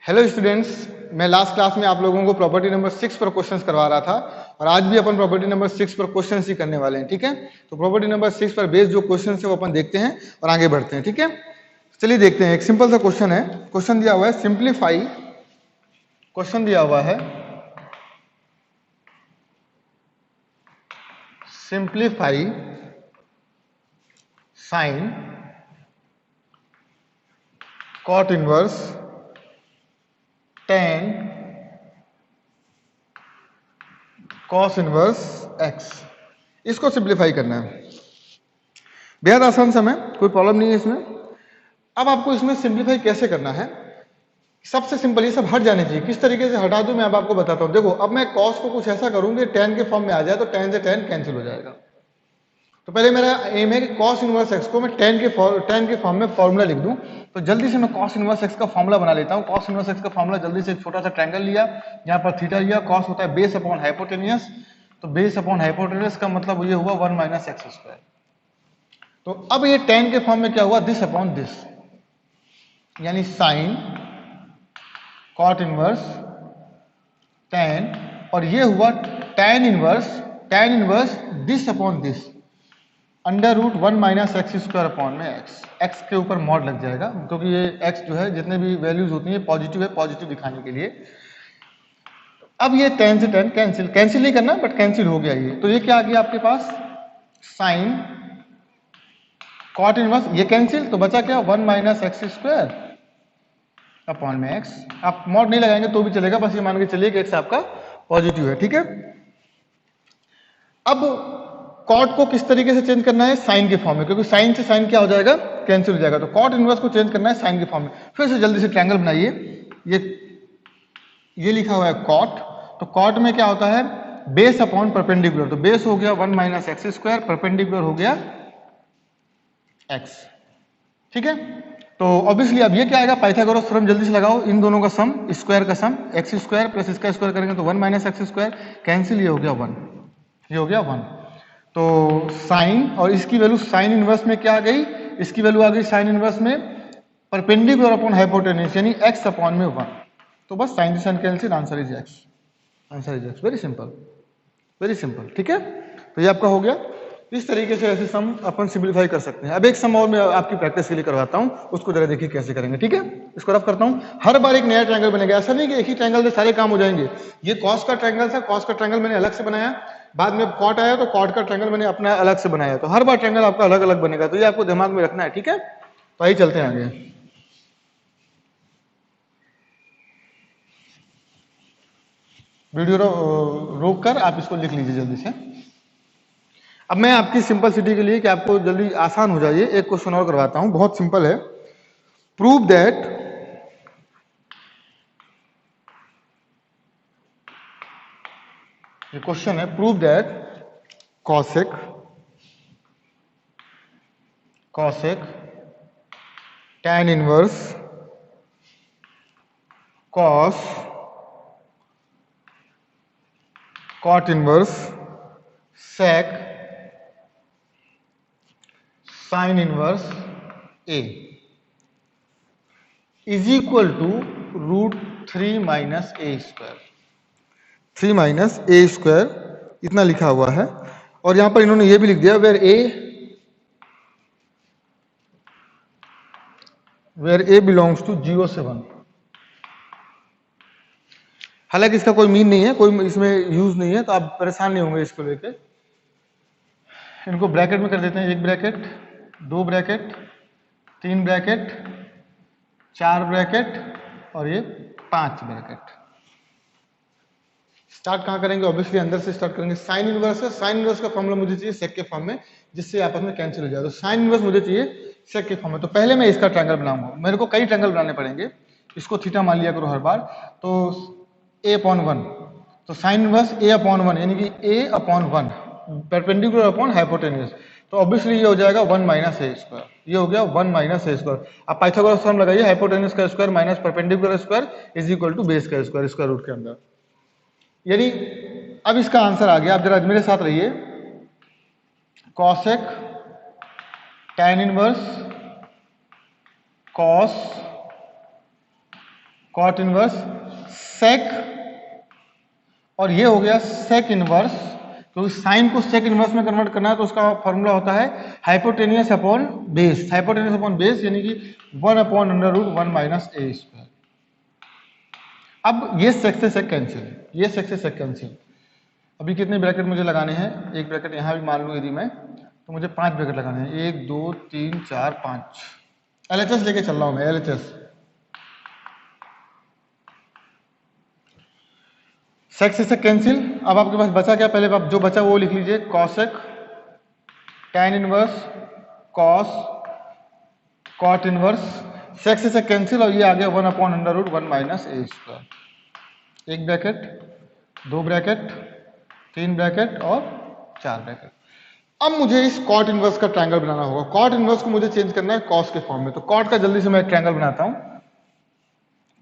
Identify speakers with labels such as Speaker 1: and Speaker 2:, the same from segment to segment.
Speaker 1: Hello students, मैं last class में आप लोगों को प्रॉपर्टी नंबर 6 पर क्वेश्चंस करवा रहा था और आज भी अपन प्रॉपर्टी नंबर 6 पर क्वेश्चंस ही करने वाले हैं। ठीक है, तो प्रॉपर्टी नंबर 6 पर बेस्ड जो क्वेश्चंस है वो अपन देखते हैं और आगे बढ़ते हैं। ठीक है, चलिए देखते हैं। एक सिंपल सा क्वेश्चन है। क्वेश्चन दिया हुआ है सिंप्लीफाई, क्वेश्चन दिया हुआ है simplify sine cot inverse tan cos inverse x। इसको सिंप्लीफाई करना है। बेहद आसान सम है, कोई प्रॉब्लम नहीं है इसमें। अब आपको इसमें सिंप्लीफाई कैसे करना है, सबसे सिंपल ये सब हट जाने चाहिए। किस तरीके से हटा दूं मैं अब आपको बताता हूं। देखो, अब मैं cos को कुछ ऐसा करूंगी tan के फॉर्म में आ जाए तो tan से tan कैंसिल हो जाएगा। तो पहले मेरा एम है कि cos इनवर्स x को मैं tan के फॉर्म में फॉर्मूला लिख दूं। तो जल्दी से मैं cos इनवर्स x का फॉर्मूला बना लेता हूं। cos इनवर्स x का फॉर्मूला जल्दी से एक छोटा सा ट्रायंगल लिया, यहाँ पर थीटा लिया। cos होता है बेस अपॉन हाइपोटेनियस, तो बेस अपॉन हाइपोटेनियस का मतलब ये हुआ 1 माइनस एक्स स्क्वायर। तो अब ये tan के फॉर्म में क्या हुआ, दिस अपॉन दिस, यानी साइन कॉट इनवर्स tan, और ये हुआ tan inverse this upon this, under root 1 minus x square upon में एक्स के ऊपर मॉड लग जाएगा, क्योंकि ये एक्स जो है जितने भी वैल्यूज होती है पॉजिटिव है, पॉजिटिव दिखाने के लिए। अब ये tan से tan कैंसिल नहीं करना, बट कैंसिल हो गया ये। तो ये क्या आ गया आपके पास, साइन कॉट इनवर्स, ये कैंसिल, तो बचा क्या 1 माइनस एक्स स्क्वायर अपॉन में एक्स। आप मॉड नहीं लगाएंगे तो भी चलेगा, बस ये मान के चलिए कि एक्स आपका पॉजिटिव है। ठीक है, अब कॉट को किस तरीके से चेंज करना है, साइन के फॉर्म में, क्योंकि साइन से साइन क्या हो जाएगा, कैंसिल हो जाएगा। तो कॉट इनवर्स को चेंज करना है साइन के फॉर्म में। फिर से जल्दी से ट्रायंगल बनाइए। ये लिखा हुआ है कॉट, तो कॉट में क्या होता है, बेस अपॉन परपेंडिकुलर। तो बेस हो गया 1 माइनस एक्स स्क्वायर, परपेंडिकुलर हो गया एक्स। ठीक है, तो ऑब्वियसली अब ये क्या आएगा, पाइथागोरस थ्योरम जल्दी से लगाओ। इन दोनों का सम, स्क्वायर का सम, एक्स स्क्वायर प्लस इसका स्क्वायर करेंगे तो 1 माइनस एक्स स्क्वायर, कैंसिल, ये हो गया 1, ये हो गया 1। तो साइन और इसकी वैल्यू साइन इनवर्स में क्या आ गई, इसकी वैल्यू आ गई साइन इनवर्स में परपेंडिकुलर अपॉन हाइपोटेन्यूज, यानी x अपॉन में 1। तो बस sine sine cancel, answer is x, answer is x। Very simple, very simple. ठीक है, तो ये आपका हो गया। इस तरीके से ऐसे सम अपन सिंप्लीफाई कर सकते हैं। अब एक सम और मैं आपकी प्रैक्टिस के लिए करवाता हूं, उसको जरा देखिए कैसे करेंगे। ठीक है, इसको रफ करता हूं। हर बार एक नया ट्रायंगल बनेगा, ऐसा नहीं कि एक ही ट्रायंगल से सारे काम हो जाएंगे। ये कॉस का ट्रायंगल था, कॉस का ट्रायंगल मैंने अलग से बनाया, बाद में कॉट आया तो कॉट का ट्रायंगल मैंने अपना अलग से बनाया। तो हर बार ट्रायंगल आपका अलग अलग बनेगा, तो ये आपको दिमाग में रखना है। ठीक है, तो आइए चलते हैं आगे। वीडियो रोक कर आप इसको लिख लीजिए जल्दी से। अब मैं आपकी सिंपलिसिटी के लिए कि आपको जल्दी आसान हो जाए, एक क्वेश्चन और करवाता हूं, बहुत सिंपल है। प्रूव दैट ये क्वेश्चन है, prove that cosec tan inverse cos cot inverse sec sine inverse a is equal to root 3 minus a square. 3 minus a square इतना लिखा हुआ है, और यहां पर इन्होंने ये भी लिख दिया वेयर ए बिलोंग्स टू 0 से 1। हालांकि इसका कोई मीन नहीं है, कोई इसमें यूज नहीं है, तो आप परेशान नहीं होंगे इसको लेके। इनको ब्रैकेट में कर देते हैं, 1 ब्रैकेट, 2 ब्रैकेट, 3 ब्रैकेट, 4 ब्रैकेट और ये 5 ब्रैकेट। स्टार्ट कहां करेंगे, ऑब्वियसली अंदर से स्टार्ट करेंगे। साइन इनवर्स है, साइन इनवर्स का फॉर्मूला मुझे चाहिए सेक के फॉर्म में, जिससे आपस में कैंसिल हो जाए। तो साइन इनवर्स मुझे चाहिए सेक के फॉर्म में। तो पहले मैं इसका ट्रायंगल बनाऊंगा, मेरे को कई ट्रायंगल बनाने पड़ेंगे। इसको थीटा मान लिया करो हर बार। तो a अपॉन 1, तो साइन इनवर्स a अपॉन 1 यानी कि a upon 1 perpendicular upon hypotenuse. तो ऑब्वियसली ये हो जाएगा 1 माइनस ए स्क्वायर, ये हो गया 1 माइनस ए स्क्वायर। अब पाइथागोरस थ्योरम लगाइए, हाइपोटेन्यूज का square minus perpendicular square is equal to base का स्क्वायर, स्क्वायर रूट के अंदर। यानी अब इसका आंसर आ गया। आप जरा मेरे साथ रहिए। Cosec tan inverse cos cot inverse sec, और ये हो गया सेक इनवर्स, क्योंकि साइन को सेक इनवर्स में कन्वर्ट करना है तो उसका फॉर्मूला होता है hypotenuse upon base, hypotenuse upon base यानी कि 1/√1 माइनस ए स्क्वायर। अब ये सेक से सेक कैंसिल, ये सेक से सेक कैंसिल। अभी कितने ब्रैकेट मुझे लगाने हैं, एक ब्रैकेट यहां भी मान लूं यदि मैं, तो मुझे 5 ब्रैकेट लगाने हैं, 1 2 3 4 5। एलएचएस लेके चल रहा हूं मैं, एलएचएस। सेक से सेक कैंसिल। अब आपके पास बचा क्या, पहले आप जो बचा वो लिख लीजिए, cosec tan inverse cos cot inverse, sec से सेक कैंसिल, और ये आ गया 1/√1 माइनस ए स्क्वायर। एक ब्रैकेट, 2 ब्रैकेट, 3 ब्रैकेट और 4 ब्रैकेट। अब मुझे इस कॉट इनवर्स का ट्रायंगल बनाना होगा। कॉट इनवर्स को मुझे चेंज करना है कॉस के फॉर्म में, तो कॉट का जल्दी से मैं ट्रायंगल बनाता हूं।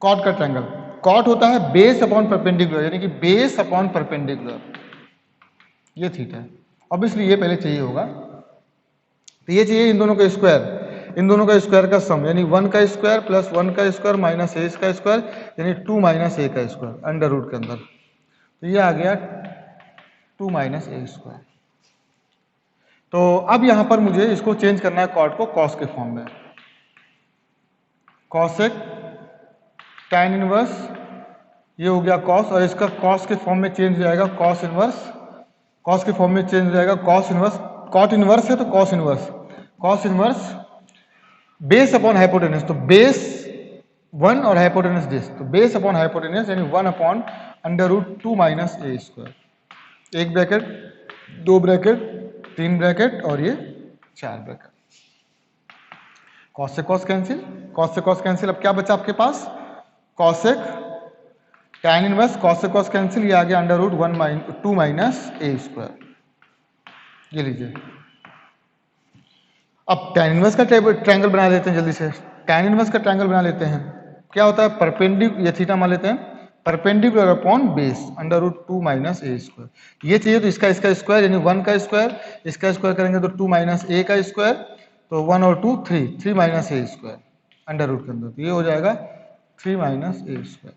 Speaker 1: कॉट का ट्रायंगल, कॉट होता है बेस अपॉन परपेंडिकुलर, यानी कि बेस अपॉन परपेंडिकुलर, ये थीटा है। ऑब्वियसली ये पहले चाहिए होगा, तो ये चाहिए इन दोनों का स्क्वायर, इन दोनों का स्क्वायर का सम, यानी 1 का स्क्वायर प्लस 1 का स्क्वायर माइनस ए का स्क्वायर, यानी 2 माइनस ए का स्क्वायर अंडर रूट के अंदर, तो ये आ गया 2 माइनस ए स्क्वायर। तो अब यहां पर मुझे इसको चेंज करना है कॉट को कॉस के फॉर्म में, कॉसेक टैन इनवर्स, ये हो गया कॉस, और इसका कॉस के फॉर्म में चेंज हो जाएगा कॉस इनवर्स, कॉस के फॉर्म में चेंज हो जाएगा कॉस इनवर्स, कॉट इनवर्स है तो cos inverse, cos inverse base upon hypotenuse, तो बेस 1 और हाइपोटेनस दिस, तो बेस अपॉन हाइपोटेनस यानी 1/√2 माइनस ए स्क्वायर। एक ब्रैकेट, 2 ब्रैकेट, 3 ब्रैकेट और ये 4 ब्रैकेट। कॉस से कॉस कैंसिल, कॉस से कॉस कैंसिल। अब क्या बचा आपके पास, कॉसेक टैन इनवर्स, कॉस से कॉस कैंसिल, ये आ गया √2 माइनस ए स्क्वायर, ये लीजिए। अब टैन इनवर्स का ट्रायंगल बना लेते हैं जल्दी से, टैन इनवर्स का ट्रायंगल बना लेते हैं। क्या होता है, परपेंडिकुलर, ये थीटा मान लेते हैं, perpendicular upon base √2 minus a square. ये चाहिए तो इसका स्क्वायर, यानी 1 का स्क्वायर, इसका स्क्वायर करेंगे तो 2 माइनस ए का स्क्वायर, तो 1 और 2 3 minus a square under root के अंदर, तो ये हो जाएगा 3 माइनस ए स्क्वायर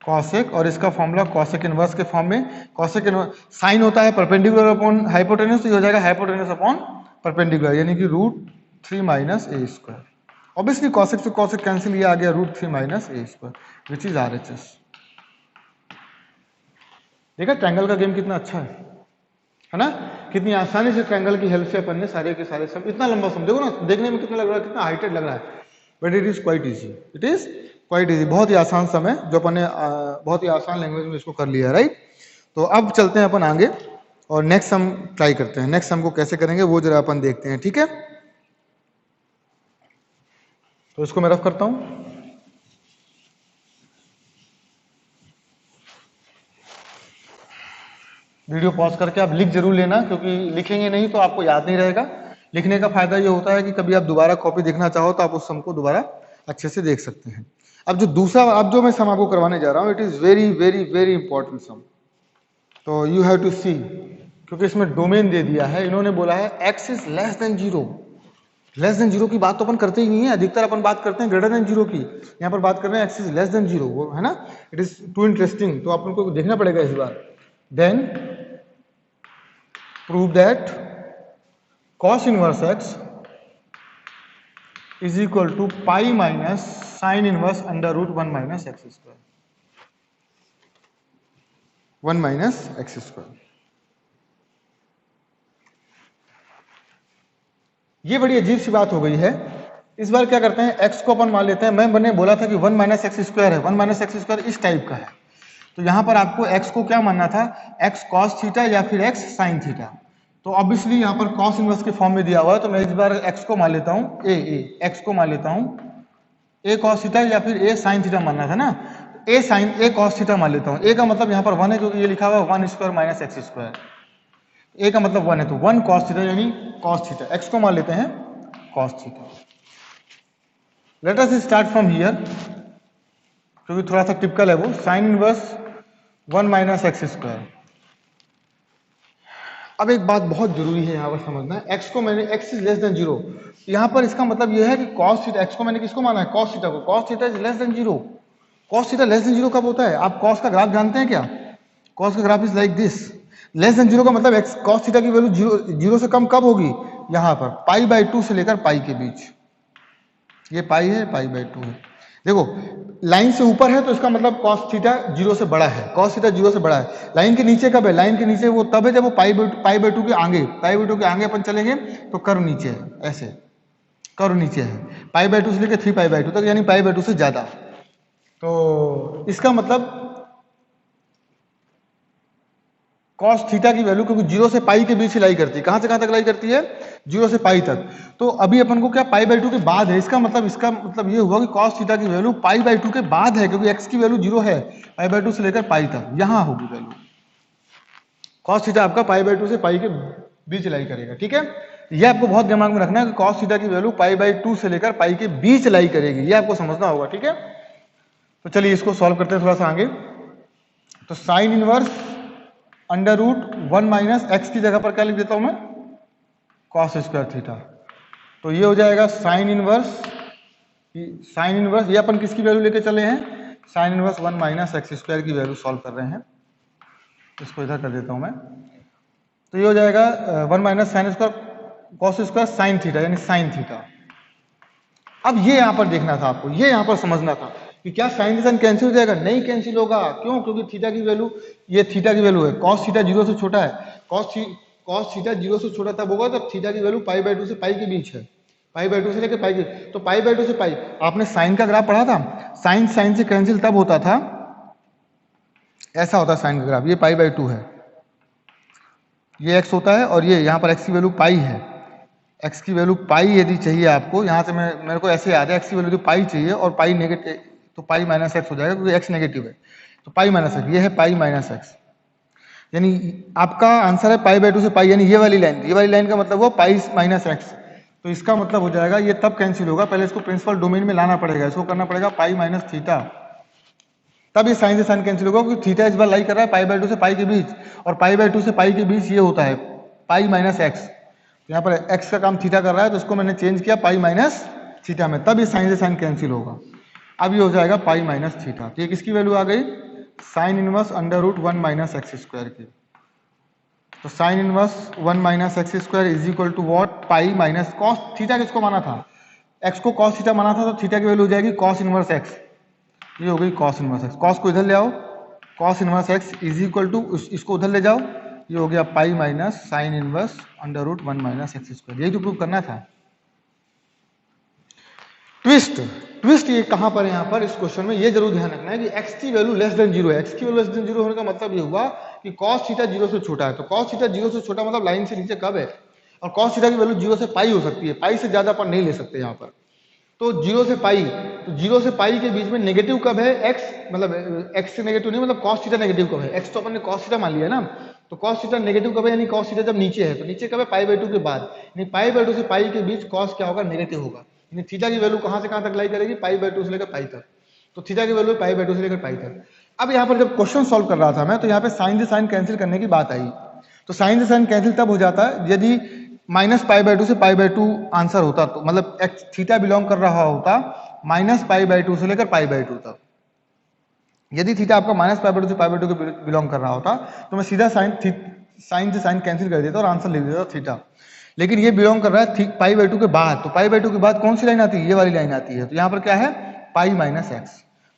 Speaker 1: कॉसेक, और इसका फॉर्मूला कॉसेक इनवर्स के फॉर्म में, कॉसेक इनवर्स साइन होता है परपेंडिकुलर अपॉन हाइपोटेनस, तो ये हो जाएगा हाइपोटेनस अपॉन परपेंडिकुलर, यानी कि √3 minus a square. Obviously cosec से कॉसेक कैंसिल, ये आ गया √3 minus a square which is RHS. देखा ट्रायंगल का गेम कितना अच्छा है ना, कितनी आसानी से ट्रायंगल की हेल्प से अपन ने सारे के सारे सम, इतना लंबा सम देखो ना, देखने में कितना लग रहा है, कितना हाइटेड लग रहा है, but it is quite easy, it is quite easy, बहुत ही आसान सम है जो अपन ने बहुत ही आसान लैंग्वेज में इसको कर लिया, राइट। तो अब चलते हैं अपन आगे और नेक्स्ट सम ट्राई करते हैं, नेक्स्ट सम को कैसे करेंगे वो जरा अपन देखते हैं, ठीक है। तो इसको मैं रफ करता हूं, वीडियो पॉज करके आप लिख जरूर लेना, क्योंकि लिखेंगे नहीं तो आपको याद नहीं रहेगा। लिखने का फायदा ये होता है कि कभी आप दोबारा कॉपी देखना चाहो तो आप उस सम को दोबारा अच्छे से देख सकते हैं। अब जो दूसरा, अब जो मैं सम आपको करवाने जा रहा हूं, it is very very very important sum, तो यू हैव टू सी, क्योंकि इसमें डोमेन दे दिया है, इन्होंने बोला है x is less than 0। Less than 0 की बात तो अपन करते ही नहीं है, अधिकतर अपन बात करते हैं ग्रेटर देन 0 की, यहाँ पर बात कर रहे हैं x इज लेस देन 0, वो है ना, इट इज टू इंटरेस्टिंग, तो अपन को देखना पड़ेगा इस बार। Then prove that cos inverse x is equal to pi minus sin inverse √1 minus x square, 1 minus x square। ये बड़ी अजीब सी बात हो गई है। इस बार क्या करते हैं, x को अपन मान लेते हैं, मैंने बोला था कि 1 माइनस एक्स स्क्वायर है, 1 माइनस एक्स स्क्वायर इस टाइप का है, तो यहां पर आपको x को क्या मानना था, x cos थीटा या फिर x sin थीटा, तो ऑब्वियसली यहाँ पर cos इनवर्स के फॉर्म में दिया हुआ है, तो मैं इस बार x को मान लेता हूँ x को मान लेता हूँ a cos थीटा या फिर a sin थीटा मानना था ना, a cos थीटा मान लेता हूँ। a का मतलब यहाँ पर 1 है, क्योंकि ये लिखा हुआ है 1 square minus x square, a का मतलब 1 है, तो 1 cos थीटा यानी cos थीटा, x को मान लेते हैं cos theta. Let us start from here, क्योंकि थोड़ा सा टिपिकल है वो, sin inverse 1 minus x square, अब एक बात बहुत जरूरी है यहाँ पर समझना, x को मैंने x इज लेस देन 0, यहाँ पर इसका मतलब यह है कि cos थीटा, x को मैंने किसको माना है, cos थीटा को, cos theta is less than 0। cos theta less than 0 कब होता है, आप cos का ग्राफ जानते हैं क्या, cos का graph is like this, less than 0 का मतलब x cos थीटा की वैल्यू 0 से कम कब होगी, यहाँ पर π/2 से लेकर पाई के बीच, ये पाई है, π/2 है। देखो लाइन से ऊपर है तो इसका मतलब cos थीटा 0 से बड़ा है, cos थीटा 0 से बड़ा है। लाइन के नीचे कब है, लाइन के नीचे वो तब है जब वो π/2 के आगे, π/2 के आगे अपन चलेंगे तो कर्व नीचे है, ऐसे कर्व नीचे है, π/2 से लेकर 3π/2 तक, यानी π/2 से ज्यादा। तो इसका मतलब cos थीटा की वैल्यू, क्योंकि 0 से पाई के बीच ही लाई करती है, कहां से कहां तक लाई करती है, 0 से पाई तक। तो अभी अपन को क्या π/2 के बाद है, इसका मतलब ये हुआ कि cos थीटा की वैल्यू π/2 के बाद है, क्योंकि x की वैल्यू 0 है, π/2 से लेकर पाई तक यहां होगी वैल्यू। cos थीटा आपका π/2 से पाई के बीच लाई करेगा, ठीक है। ये आपको बहुत दिमाग में रखना है कि cos थीटा की वैल्यू π/2 से लेकर पाई के बीच लाई करेगी, ये आपको समझना होगा, ठीक है। तो चलिए इसको सॉल्व करते हैं थोड़ा सा आगे। तो साइन इनवर्स √1 - x की जगह पर क्या लिख देता हूं मैं, cos स्क्वायर थीटा। तो ये हो जाएगा साइन इनवर्स, ये अपन किसकी वैल्यू लेके चले हैं, साइन इनवर्स 1 - x स्क्वायर की वैल्यू सॉल्व कर रहे हैं। इसको इधर कर देता हूं मैं। तो ये हो जाएगा 1 - sine square cos square sine theta, यानी साइन थीटा। अब ये यहां पर देखना था आपको, ये यहां पर समझना था कि क्या साइन से साइन कैंसिल हो जाएगा, नहीं कैंसिल होगा। क्यों, क्योंकि थीटा की वैल्यू, ये थीटा की वैल्यू है, cos थीटा 0 से छोटा है, cos थीटा 0 से छोटा तब होगा जब थीटा की वैल्यू π/2 से पाई के बीच है, π/2 से लेकर पाई के, तो π/2 से पाई, आपने साइन का ग्राफ पढ़ा था, साइन से कैंसिल तब होता था, ऐसा होता है साइन का ग्राफ, ये π/2 है, ये x होता है, और ये यहाँ पर x की वैल्यू पाई है, x की वैल्यू पाई यदि चाहिए आपको, यहाँ से मेरे को ऐसे याद है, x की वैल्यू पाई चाहिए और पाई नेगेटिव, तो पाई माइनस एक्स हो जाएगा क्योंकि x नेगेटिव है, तो पाई माइनस एक्स, ये है पाई माइनस एक्स, यानी आपका आंसर है π/2 से पाई, यानी ये वाली लाइन का मतलब वो पाई माइनस एक्स। तो इसका मतलब हो जाएगा, ये तब कैंसिल होगा, पहले इसको प्रिंसिपल डोमेन में लाना पड़ेगा, इसको करना पड़ेगा पाई माइनस थीटा, तब ये साइन से साइन कैंसिल होगा, क्योंकि थीटा इस बार लाई कर रहा है π/2 से पाई के बीच, और π/2 से पाई के बीच ये होता है पाई माइनस एक्स। यहाँ पर x का काम थीटा कर रहा है, तो इसको मैंने चेंज किया पाई माइनस थीटा में, तब ये साइन से साइन कैंसिल होगा। अब ये हो जाएगा पाई माइनस थीटा। तो ये किसकी वैल्यू आ गई, साइन इनवर्स √1 - x स्क्वायर की। तो sine inverse 1 - x square is equal to what, pi minus cos theta, किसको माना था, x को cos थीटा माना था, तो थीटा की वैल्यू हो जाएगी cos इनवर्स x, ये हो गई cos इनवर्स x, cos को इधर ले आओ, cos inverse x is equal to, इसको उधर ले जाओ, ये हो गया pi minus sine inverse √1 - x square. यही तो प्रूव करना था। ट्विस्ट ये कहां पर है, यहाँ पर इस क्वेश्चन में ये जरूर ध्यान रखना है कि x की वैल्यू लेस देन 0 है, x की वैल्यू लेस देन 0 होने का मतलब ये हुआ कि cos थीटा 0 से छोटा है, तो cos थीटा 0 से छोटा मतलब लाइन से नीचे कब है, और cos थीटा की वैल्यू 0 से पाई हो सकती है, पाई से ज्यादा अपन नहीं ले सकते यहाँ पर। तो 0 से पाई, तो 0 से पाई के बीच में नेगेटिव कब है, x मतलब x से नेगेटिव नहीं, मतलब cos थीटा नेगेटिव कब है, x तो अपन ने cos थीटा मान लिया ना, तो cos थीटा नेगेटिव कब है, यानी cos थीटा जब नीचे है, तो नीचे कब है, π/2 के बाद, यानी π/2 से पाई के बीच cos क्या होगा, नेगेटिव होगा, यानी थीटा की वैल्यू कहां से कहां तक लाई करेगी, π/2 से लेकर पाई तक, तो थीटा की वैल्यू π/2 से लेकर पाई तक। अब यहाँ पर जब क्वेश्चन सॉल्व कर रहा था मैं, तो यहाँ पे साइन से साइन कैंसिल करने की बात आई, तो साइन से साइन कैंसिल तब हो जाता है यदि -π/2 से π/2 आंसर होता, तो मतलब x थीटा बिलोंग कर रहा होता -π/2 से लेकर π/2 तक। यदि थीटा आपका -π/2 से π/2 के बिलोंग कर रहा होता, तो मैं सीधा साइन से साइन कैंसिल कर देता और आंसर लिख देता थीटा। लेकिन ये बिलोंग कर रहा है π/2 के बाद, तो π/2 के बाद कौन सी लाइन आती है, ये वाली लाइन आती है, तो यहाँ पर क्या है, पाई माइनस एक्स,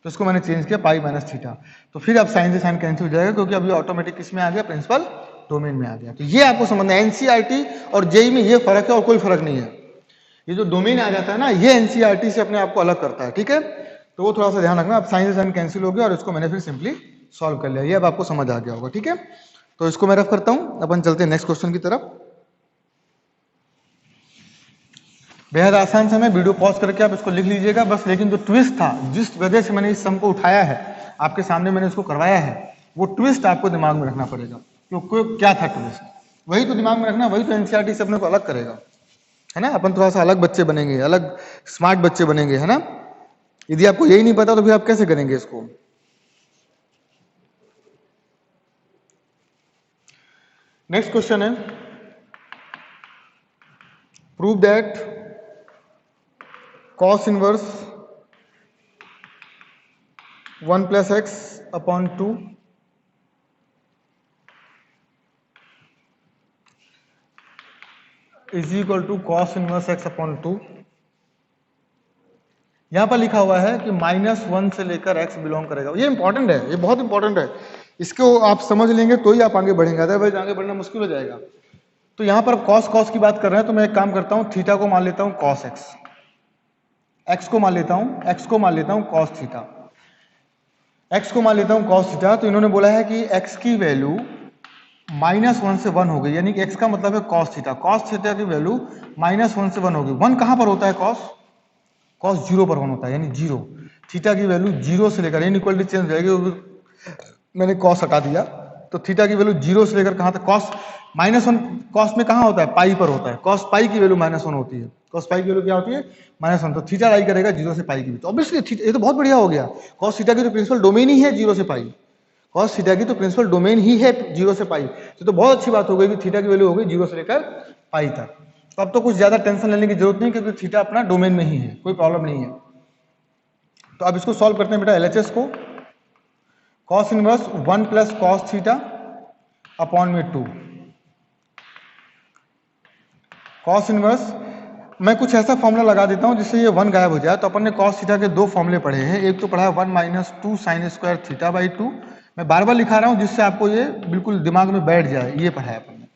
Speaker 1: तो इसको मैंने चेंज किया पाई माइनस थीटा। तो फिर अब साइन से साइन कैंसिल हो जाएगा, क्योंकि अभी ऑटोमेटिक किसमें आ गया, प्रिंसिपल डोमेन में आ गया। तो ये आपको समझना है, एनसीईआरटी और जेईई में ये फर्क है और कोई फर्क नहीं है। ये जो डोमेन आ जाता है ना, ये एनसीईआरटी से अपने आप को अलग करता है, ठीक है। तो वो थोड़ा सा ध्यान रखना। अब साइन से साइन कैंसिल हो गया और इसको मैंने फिर सिंपली सॉल्व कर लिया, ये अब आपको समझ आ गया होगा, ठीक है। तो इसको मैं रफ करता हूं, अपन चलते हैं नेक्स्ट क्वेश्चन की तरफ। बेहद आसान से मैं वीडियो पॉज करके आप इसको लिख लीजिएगा बस। लेकिन जो ट्विस्ट था, जिस वजह से मैंने इस सम को उठाया है, आपके सामने मैंने इसको करवाया है, वो ट्विस्ट आपको दिमाग में रखना पड़ेगा। क्योंकि क्या था ट्विस्ट, वही तो दिमाग में रखना, वही तो एनसीईआरटी से अपने को अलग करेगा, है ना। अपन थोड़ा सा अलग बच्चे बनेंगे, अलग स्मार्ट बच्चे बनेंगे, है ना। यदि आपको यही नहीं पता तो फिर आप कैसे करेंगे इसको। नेक्स्ट क्वेश्चन है, prove that cos inverse 1 plus x upon 2 is equal to cos inverse x upon 2। यहां पर लिखा हुआ है कि -1 से लेकर एक्स बिलोंग करेगा। ये इंपॉर्टेंट है, ये बहुत इंपॉर्टेंट है, इसको आप समझ लेंगे तो ही आप आगे बढ़ेंगे, अदरवाइज आगे बढ़ना मुश्किल हो जाएगा। तो यहां पर कॉस की बात कर रहे हैं, तो मैं एक काम करता हूं, थीटा को मान लेता हूं कॉस एक्स, एक्स को मान लेता हूं कॉस थीटा, एक्स को मान लेता हूं कॉस थीटा। तो इन्होंने बोला है कि एक्स की वैल्यू -1 से 1 हो गई, यानी कि एक्स का मतलब है कॉस थीटा की वैल्यू -1 से 1 होगी। 1 कहां पर होता है, कॉस 0 पर 1 होता है, यानी 0। थीटा की वैल्यू 0 से लेकर, इनइक्वालिटी चेंज हो जाएगी, मैंने कॉस हटा दिया, तो थीटा की वैल्यू 0 से लेकर कहां तक, कॉस -1, कॉस में कहां होता है, पाई पर होता है, कॉस पाई की वैल्यू -1 होती है, कॉस पाई की वैल्यू क्या होती है, -1। तो थीटा लाई करेगा 0 से पाई की बीच। ऑब्वियसली ये तो बहुत बढ़िया हो गया, कॉस थीटा की तो प्रिंसिपल डोमेन ही है 0 से पाई, कॉस थीटा की तो प्रिंसिपल डोमेन ही है 0 से पाई। तो बहुत अच्छी बात हो गई कि थीटा की वैल्यू हो गई 0 से लेकर पाई तक। तो अब तो कुछ ज्यादा टेंशन लेने की जरूरत नहीं, क्योंकि थीटा अपना डोमेन में ही है, कोई प्रॉब्लम नहीं है। तो अब इसको सॉल्व करते हैं बेटा, एलएचएस को, cos inverse 1 plus cos theta upon में 2, कॉस इनवर्स, मैं कुछ ऐसा फॉर्मूला लगा देता हूं जिससे ये 1 गायब हो जाए। तो अपन ने कॉस थीटा के 2 फॉर्मूले पढ़े हैं, एक तो पढ़ा है 1 minus 2 sign square theta by 2, मैं बार बार लिखा रहा हूं जिससे आपको ये बिल्कुल दिमाग में बैठ जाए, ये पढ़ा है अपन ने।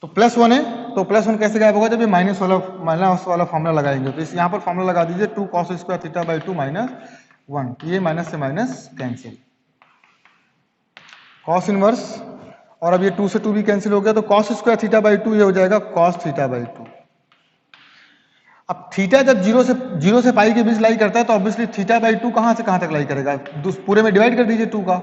Speaker 1: तो +1 है, तो +1 कैसे गायब होगा, जब ये माइनस वाला फॉर्मूला लगाएंगे। तो इस यहाँ पर फॉर्मूला लगा दीजिए 2 कॉस स्क्वायर थीटा बाई 2 -1, ये माइनस से माइनस कैंसिल, कॉस इनवर्स, और अब ये 2 से 2 भी कैंसिल हो गया, तो कॉस स्क्वायर थीटा बाई 2 ये हो जाएगा कॉस थीटा बाई 2। अब थीटा जब 0 से पाई के बीच लाई करता है, तो ऑब्वियसली थीटा बाई 2 कहां से कहां तक लाई करेगा, पूरे में डिवाइड कर दीजिए 2 का,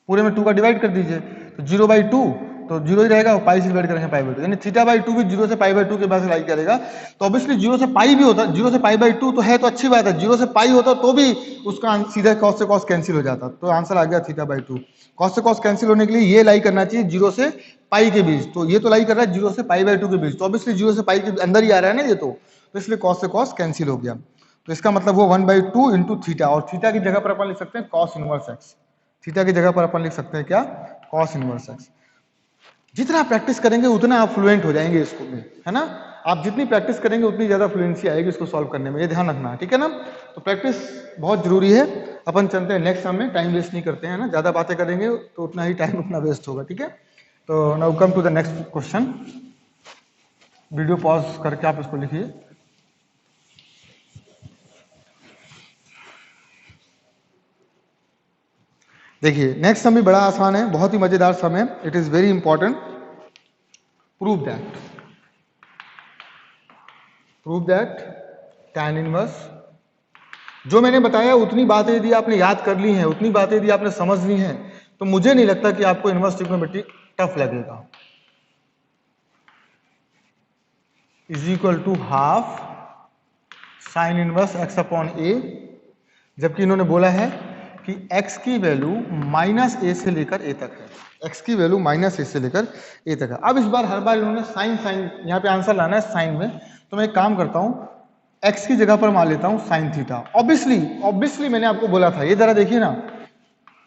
Speaker 1: पूरे में 2 का डिवाइड कर दीजिए, तो 0/2, तो 0 ही रहेगा, पाई से डिवाइड करेंगे पाई बाई 2, यानी थीटा/2 भी 0 से पाई बाई 2 के बाद लाई करेगा। तो ऑब्वियसली 0 से पाई भी होता, 0 से पाई बाई 2 तो है, तो अच्छी बात है, 0 से पाई होता तो भी उसका सीधा कॉस से कॉस कैंसिल हो जाता, तो आंसर आ गया थीटा/2। कॉस से कॉस कैंसिल होने के लिए ये लाई करना चाहिए 0 से पाई के बीच, तो ये तो लाई कर रहा है 0 से पाई/2 के बीच, तो ऑब्वियसली 0 से पाई के अंदर ही आ रहा है ना ये, तो इसलिए कॉस से कॉस कैंसिल हो गया। तो इसका मतलब वो 1/2 इंटू थीटा, और थीटा की जगह पर अपन लिख सकते हैं कॉस इनवर्स एक्स, थीटा की जगह पर अपन लिख सकते हैं क्या, कॉस इनवर्स एक्स। जितना प्रैक्टिस करेंगे उतना आप फ्लुएंट हो जाएंगे इसको में, है ना, आप जितनी प्रैक्टिस करेंगे उतनी ज्यादा फ्लुएंसी आएगी इसको सॉल्व करने में, ये ध्यान रखना, ठीक है ना। तो प्रैक्टिस बहुत जरूरी है। अपन चलते हैं नेक्स्ट सम में, टाइम वेस्ट नहीं करते हैं ना, ज्यादा बातें करेंगे तो उतना ही टाइम अपना वेस्ट होगा, ठीक है। तो now come to the next question, video pause करके आप इसको लिखिए। देखिए नेक्स्ट सम भी बड़ा आसान है, बहुत ही मजेदार सम है, it is very important. Prove that tan inverse, जो मैंने बताया उतनी बातें यदि आपने याद कर ली हैं, उतनी बातें यदि आपने समझ ली हैं, तो मुझे नहीं लगता कि आपको इनवर्स ट्रिग्नोमेट्री टफ लगेगा। Is equal to half sine inverse x upon a, जबकि इन्होंने बोला है कि x की वैल्यू -a से लेकर a तक है, x की वैल्यू -a से लेकर a तक है। अब इस बार हर बार इन्होंने साइन यहाँ पे आंसर लाना है साइन में, तो मैं एक काम करता हूं, x की जगह पर मान लेता हूं साइन थीटा। ऑब्वियसली मैंने आपको बोला था, ये जरा देखिए ना,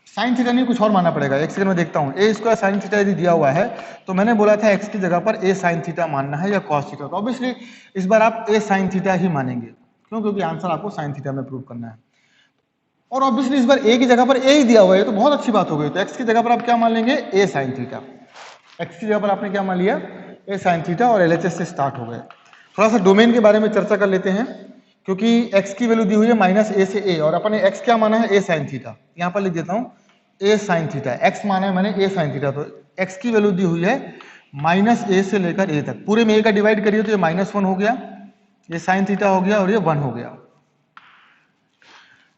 Speaker 1: साइन थीटा नहीं कुछ और मानना पड़ेगा। एक सेकंड में देखता हूं, a स्क्वायर साइन थीटा यदि दिया हुआ है, तो मैंने बोला था x की जगह पर a साइन थीटा मानना है या कॉस थीटा, तो ऑब्वियसली इस बार आप a साइन थीटा ही मानेंगे, क्यों, क्योंकि आंसर आपको साइन थीटा में प्रूव करना है। और ऑब्वियसली इस बार a की जगह पर a ही दिया हुआ है, तो बहुत अच्छी बात हो गई। तो x की जगह पर आप क्या मान लेंगे, a साइन थीटा, x की जगह पर आपने क्या मान लिया, a साइन थीटा, और LHS से स्टार्ट हो गए। थोड़ा सा डोमेन के बारे में चर्चा कर लेते हैं, क्योंकि x की वैल्यू दी हुई है -a से a, और अपने x क्या माना है, a साइन थीटा, यहाँ पर लिख देता हूँ a साइन थीटा, x माना है मैंने a साइन थीटा, तो x की वैल्यू दी हुई है -a से लेकर a तक, पूरे में a का डिवाइड करिए तो ये -1 हो गया, ये साइन थीटा हो गया, और ये 1 हो गया।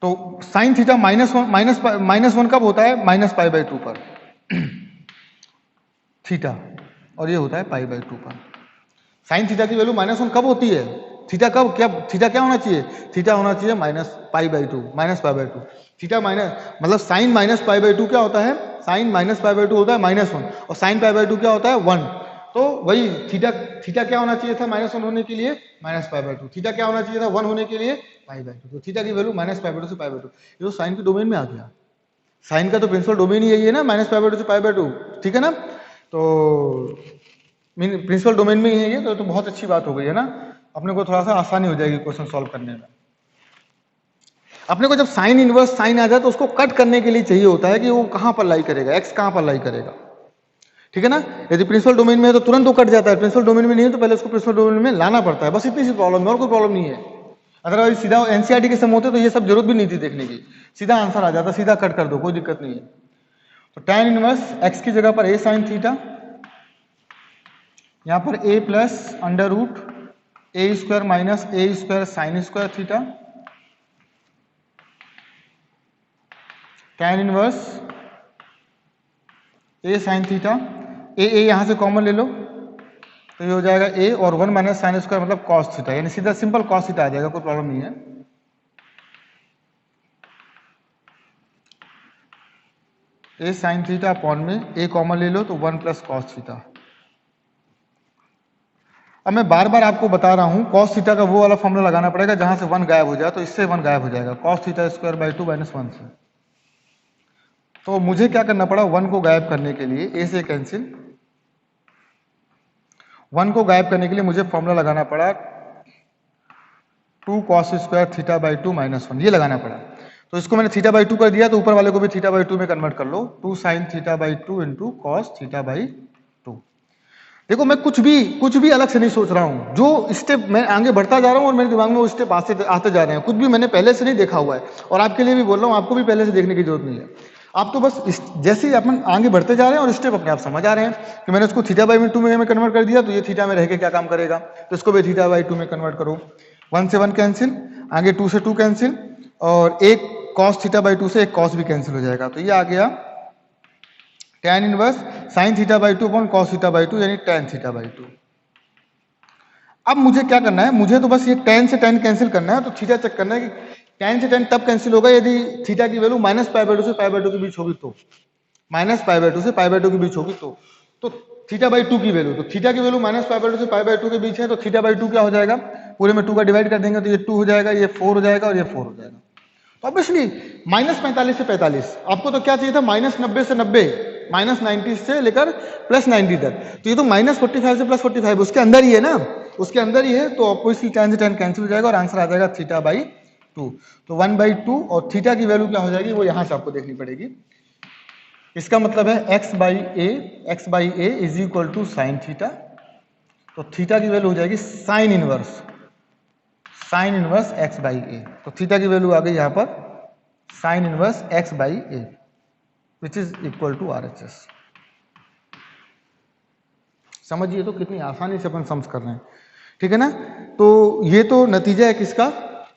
Speaker 1: तो साइन थीटा -1 कब होता है, -π/2 पर थीटा, और ये होता है π/2 पर। साइन थीटा की वैल्यू -1 कब होती है, थीटा क्या होना चाहिए? थीटा होना चाहिए -π/2 थीटा माइनस मतलब साइन -π/2 क्या होता है? साइन -π/2 होता है -1 और साइन π/2 क्या होता है? 1। तो वही थीटा क्या होना चाहिए था -1 होने के लिए? -π/2। थीटा क्या होना चाहिए था 1 होने के लिए? π/2। तो थीटा की वैल्यू -π/2 से π/2। ये तो साइन के डोमेन में आ गया। साइन का तो प्रिंसिपल डोमेन ही यही है ना, -π/2 से π/2, ठीक है ना? तो प्रिंसिपल डोमेन में ही है ये, तो बहुत अच्छी बात हो गई है ना, अपने को थोड़ा सा आसानी हो जाएगी क्वेश्चन सॉल्व करने में। अपने को जब साइन इनवर्स साइन आ जाए तो उसको कट करने के लिए चाहिए होता है कि वो कहां पर लाई करेगा, एक्स कहां पर लाई करेगा, ठीक है ना? यदि प्रिंसिपल डोमेन में है तो तुरंत वो कट जाता है, प्रिंसिपल डोमेन में नहीं है तो पहले उसको प्रिंसिपल डोमेन में लाना पड़ता है। बस इतनी सी प्रॉब्लम है और कोई प्रॉब्लम नहीं है। अदरवाइज सीधा एनसीईआरटी के सम होते तो ये सब जरूरत भी नहीं थी देखने की, सीधा आंसर आ जाता, सीधा कट कर दो, कोई दिक्कत नहीं है। तो tan इनवर्स एक्स की जगह पर a साइन थीटा, यहां पर a plus under root a square minus a square sine square theta, tan inverse a sine theta, a यहां से कॉमन ले लो तो ये हो जाएगा a और 1 माइनस साइन स्क्वायर मतलब cos थीटा, यानी सीधा सिंपल cos थीटा आ जाएगा, कोई प्रॉब्लम नहीं है। a साइन थीटा अपॉन में a कॉमन ले लो तो 1 प्लस cos थीटा। अब मैं बार बार आपको बता रहा हूं cos थीटा का वो वाला फॉर्मूला लगाना पड़ेगा जहां से 1 गायब हो जाए, तो इससे 1 गायब हो जाएगा cos theta square by 2 minus 1 से। तो मुझे क्या करना पड़ा, 1 को गायब करने के लिए a से कैंसिल, 1 को गायब करने के लिए मुझे फॉर्मूला लगाना पड़ा 2 cos square theta by 2 minus 1, ये लगाना पड़ा। तो इसको मैंने थीटा बाई 2 कर दिया, तो ऊपर वाले को भी थीटा बाई 2 में कन्वर्ट कर लो, 2 sine theta by 2 into cos theta by 2। देखो मैं कुछ भी अलग से नहीं सोच रहा हूं, जो स्टेप मैं आगे बढ़ता जा रहा हूं और मेरे दिमाग में वो स्टेप आते जा रहे हैं, कुछ भी मैंने पहले से नहीं देखा हुआ है, और आपके लिए भी बोल रहा हूं, आपको भी पहले से देखने की जरूरत नहीं है। आप तो बस जैसे ही अपन आगे बढ़ते जा रहे हैं और स्टेप अपने आप समझ आ रहे हैं कि मैंने उसको थीटा बाई 2 में कन्वर्ट कर दिया, तो ये थीटा में रह के क्या काम करेगा, तो इसको भी थीटा बाई 2 में कन्वर्ट करो। 1 से 1 कैंसिल, आगे 2 से 2 कैंसिल, और एक cos थीटा बाई 2 से एक cos भी कैंसिल हो जाएगा, तो ये आ गया tan inverse sin theta by 2 upon cos theta by 2 यानी tan थीटा बाई 2। अब मुझे क्या करना है, मुझे तो बस ये tan से tan कैंसिल करना है, तो थीटा चेक करना है कि tan से tan तब कैंसिल होगा यदि थीटा की वैल्यू -π/2 से π/2 के बीच होगी, तो -π/2 से π/2 के बीच होगी तो थीटा बाई 2 की वैल्यू, तो थीटा की वैल्यू -π/2 से π/2 के बीच है, तो थीटा बाई 2 क्या हो जाएगा, पूरे में 2 का डिवाइड कर देंगे तो ये 2 हो जाएगा, ये 4 हो जाएगा और ये 4 हो जाएगा। तो ऑब्वियसली -45 से 45, आपको तो क्या चाहिए था, -90 से 90, -90 से लेकर +90 तक, तो ये तो -45 से +45 उसके अंदर ही है ना, उसके अंदर ही है, तो ऑब्वियसली tan से tan कैंसिल हो जाएगा और आंसर आ जाएगा थीटा बाई 2। तो 1/2 और थीटा की वैल्यू क्या हो जाएगी वो यहां से आपको देखनी पड़ेगी। इसका मतलब है x by a is equal to sine theta, तो थीटा की वैल्यू हो जाएगी sine inverse x by a, तो थीटा की वैल्यू आ गई यहां पर sine inverse x by a which is equal to RHS। समझिए तो कितनी आसानी से अपन सम्स कर रहे हैं, ठीक है ना? तो ये तो नतीजा है किसका,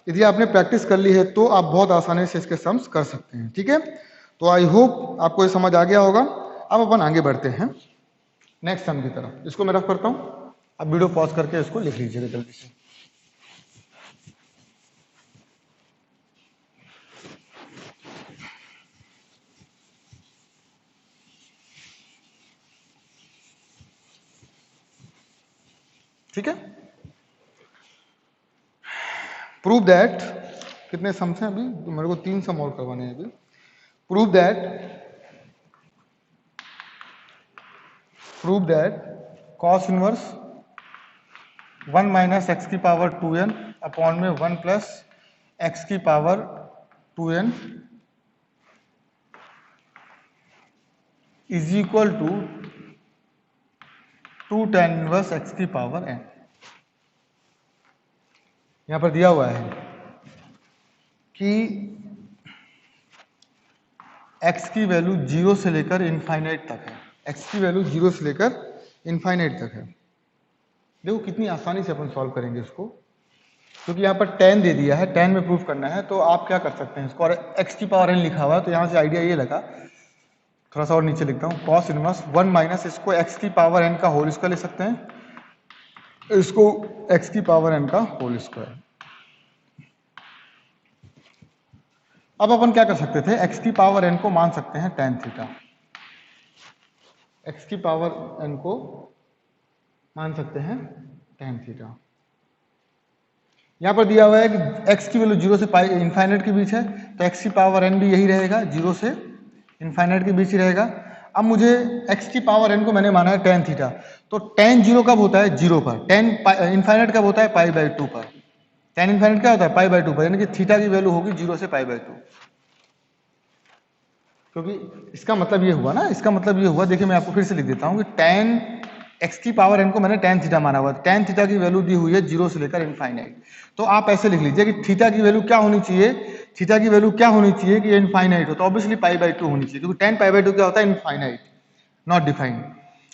Speaker 1: यदि आपने प्रैक्टिस कर ली है तो आप बहुत आसानी से इसके सम्स कर सकते हैं, ठीक है? तो आई होप आपको ये समझ आ गया होगा। अब अपन आगे बढ़ते हैं नेक्स्ट सम की तरफ। इसको मैं रफ करता हूं, अब वीडियो पॉज करके इसको लिख लीजिएगा जल्दी से। ठीक है, प्रूव दैट, कितने सम्स हैं अभी, तो मेरे को 3 सम और करवाने हैं अभी। Prove that cos inverse 1 minus x की पावर 2n अपॉन में 1 प्लस एक्स की power 2n is equal to 2 tan inverse x की पावर n। यहां पर दिया हुआ है कि x की वैल्यू 0 से लेकर इनफाइनाइट तक है, x की वैल्यू 0 से लेकर इनफाइनाइट तक है। देखो कितनी आसानी से अपन सॉल्व करेंगे इसको, क्योंकि यहाँ पर tan दे दिया है, tan में प्रूफ करना है, तो आप क्या कर सकते हैं इसको, और x की पावर n लिखा हुआ है, तो यहाँ से आइडिया ये लगा, थोड़ा सा और नीचे लिखता हूँ, cos इनवर्स 1 माइनस इसको x की पावर n का होल स्क्वायर लिख सकते हैं, इसको x की पावर n का होल स्क्वायर। अब अपन क्या कर सकते थे, x की पावर n को मान सकते हैं tan थीटा। x की पावर n को मान सकते हैं tan थीटा। यहां पर दिया हुआ है कि x की वैल्यू 0 से पाई इनफाइनाइट के बीच है, तो x की पावर n भी यही रहेगा, 0 से इनफाइनाइट के बीच ही रहेगा। अब मुझे x की पावर n को मैंने माना है tan थीटा, तो tan 0 कब होता है, 0 पर। tan इनफाइनाइट कब होता है, पाई बाई 2 पर। tan इनफाइनाइट क्या होता है, पाई बाई 2 पर, यानी कि थीटा की वैल्यू होगी 0 से पाई बाई 2। क्योंकि इसका मतलब ये हुआ ना, इसका मतलब ये हुआ, देखिए मैं आपको फिर से लिख देता हूं कि tan x की पावर n को मैंने tan थीटा माना हुआ, tan थीटा की वैल्यू दी हुई है 0 से लेकर इनफाइनाइट। तो आप ऐसे लिख लीजिए कि थीटा की वैल्यू क्या होनी चाहिए, थीटा की वैल्यू क्या होनी चाहिए कि इनफाइनाइट हो, तो ऑब्वियसली पाई बाई 2 होनी चाहिए, क्योंकि tan पाई बाई 2 क्या होता है, इनफाइनाइट, नॉट डिफाइंड।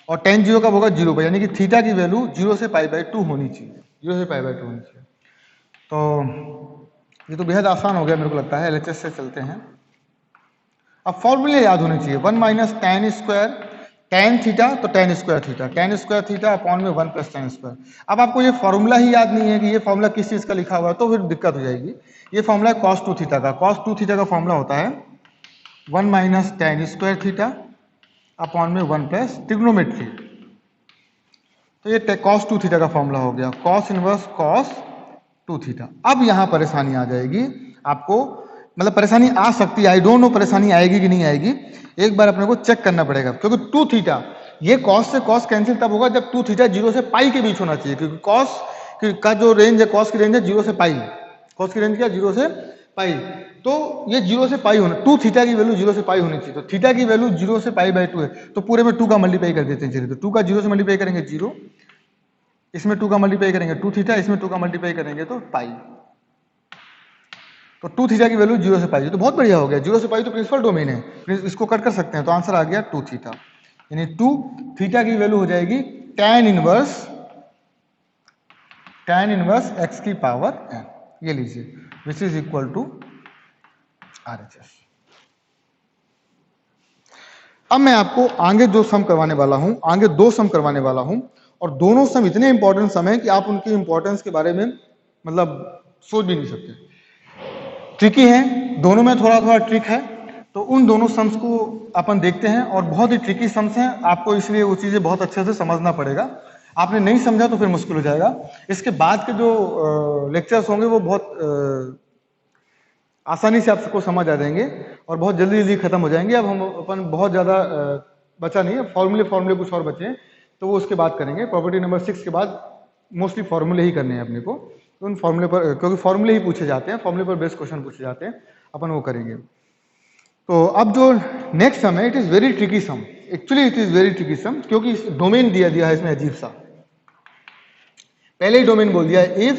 Speaker 1: और tan 0 कब होगा, 0 पर, यानी कि थीटा की वैल्यू 0 से पाई बाई 2 होनी चाहिए, 0 से पाई बाई 2 होनी चाहिए। तो ये तो बेहद आसान हो गया मेरे को लगता है, LHS से चलते हैं। अब फॉर्मूले याद होने चाहिए, 1 minus tan square, tan theta तो tan square theta, tan square theta upon में 1 प्लस tan स्क्वायर। अब आपको ये फॉर्मूला ही याद नहीं है कि ये फॉर्मूला किस चीज का लिखा हुआ है, तो फिर दिक्कत हो जाएगी। ये फॉर्मूला है cos 2 थीटा का, cos 2 थीटा का फॉर्मूला होता है 1 minus tan square theta upon में 1 प्लस ट्रिग्नोमेट्री। तो ये cos 2 थीटा का फॉर्मूला हो गया, cos इनवर्स cos 2 थीटा। अब यहां परेशानी आ जाएगी आपको, मतलब परेशानी आ सकती है, आई डोंट नो परेशानी आएगी कि नहीं आएगी, एक बार अपने को चेक करना पड़ेगा। क्योंकि 2 थीटा, ये cos से cos कैंसिल तब होगा जब 2 थीटा 0 से पाई के बीच होना चाहिए, क्योंकि cos का जो रेंज है, cos की रेंज है 0 से पाई, cos की रेंज क्या, 0 से पाई, तो ये 0 से पाई होना, 2 थीटा की वैल्यू 0 से पाई होनी चाहिए, तो थीटा की वैल्यू 0 से पाई बाई 2 है, तो पूरे में 2 का मल्टीप्लाई कर देते हैं। चलिए, तो 2 का 0 से मल्टीप्लाई करेंगे 0, इसमें 2 का मल्टीप्लाई करेंगे 2 थीटा, इसमें 2 का मल्टीप्लाई करेंगे तो पाई, तो 2 थीटा की वैल्यू 0 से पाई, तो बहुत बढ़िया हो गया, 0 से पाई तो प्रिंसिपल डोमेन है, इसको कट कर सकते हैं, तो आंसर आ गया 2 थीटा, यानी 2 थीटा की वैल्यू हो जाएगी tan इनवर्स x की पावर n, ये लीजिए, which is equal to RHS। अब मैं आपको आगे जो सम करवाने वाला हूं, आगे 2 सम करवाने वाला हूं, और दोनों सम इतने इंपॉर्टेंट सम है कि आप उनकी इंपॉर्टेंस के बारे में मतलब सोच भी नहीं सकते, ट्रिकी है, दोनों में थोड़ा थोड़ा ट्रिक है। तो उन दोनों सम्स को अपन देखते हैं, और बहुत ही ट्रिकी सम्स हैं, आपको इसलिए वो चीजें बहुत अच्छे से समझना पड़ेगा, आपने नहीं समझा तो फिर मुश्किल हो जाएगा। इसके बाद के जो लेक्चर्स होंगे वो बहुत आसानी से आपको समझ आ जाएंगे और बहुत जल्दी जल्दी खत्म हो जाएंगे। अब हम अपन बहुत ज्यादा बचा नहीं है, फॉर्मूले कुछ और बचे हैं, तो वो उसके बाद करेंगे। प्रॉपर्टी नंबर 6 के बाद मोस्टली फॉर्मूले ही करने हैं अपने को, तो उन फॉर्मूले पर, क्योंकि फॉर्मूले ही पूछे जाते हैं, फॉर्मूले पर बेस्ड क्वेश्चन पूछे जाते हैं, अपन वो करेंगे। तो अब जो नेक्स्ट सम है, it is very tricky sum, actually it is very tricky sum, क्योंकि डोमेन दिया है इसमें अजीब सा, पहले ही डोमेन बोल दिया है, इफ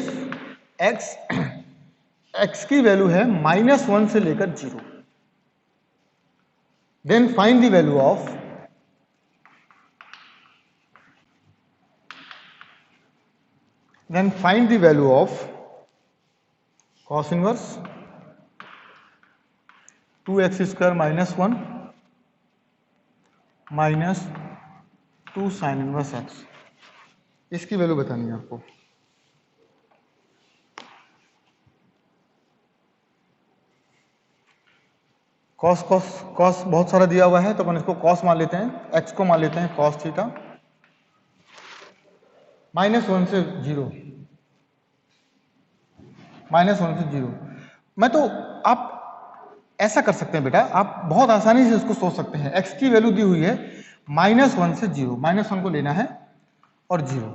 Speaker 1: x की वैल्यू है -1 से लेकर 0, then find the value of cos inverse 2x square -1 minus 2 sine inverse x, इसकी वैल्यू बतानी है आपको। cos बहुत सारा दिया हुआ है, तो अपन इसको cos मान लेते हैं, x को मान लेते हैं cos थीटा, -1 से 0, मैं तो, आप ऐसा कर सकते हैं बेटा, आप बहुत आसानी से इसको सोच सकते हैं। x की वैल्यू दी हुई है -1 से 0, -1 को लेना है और 0,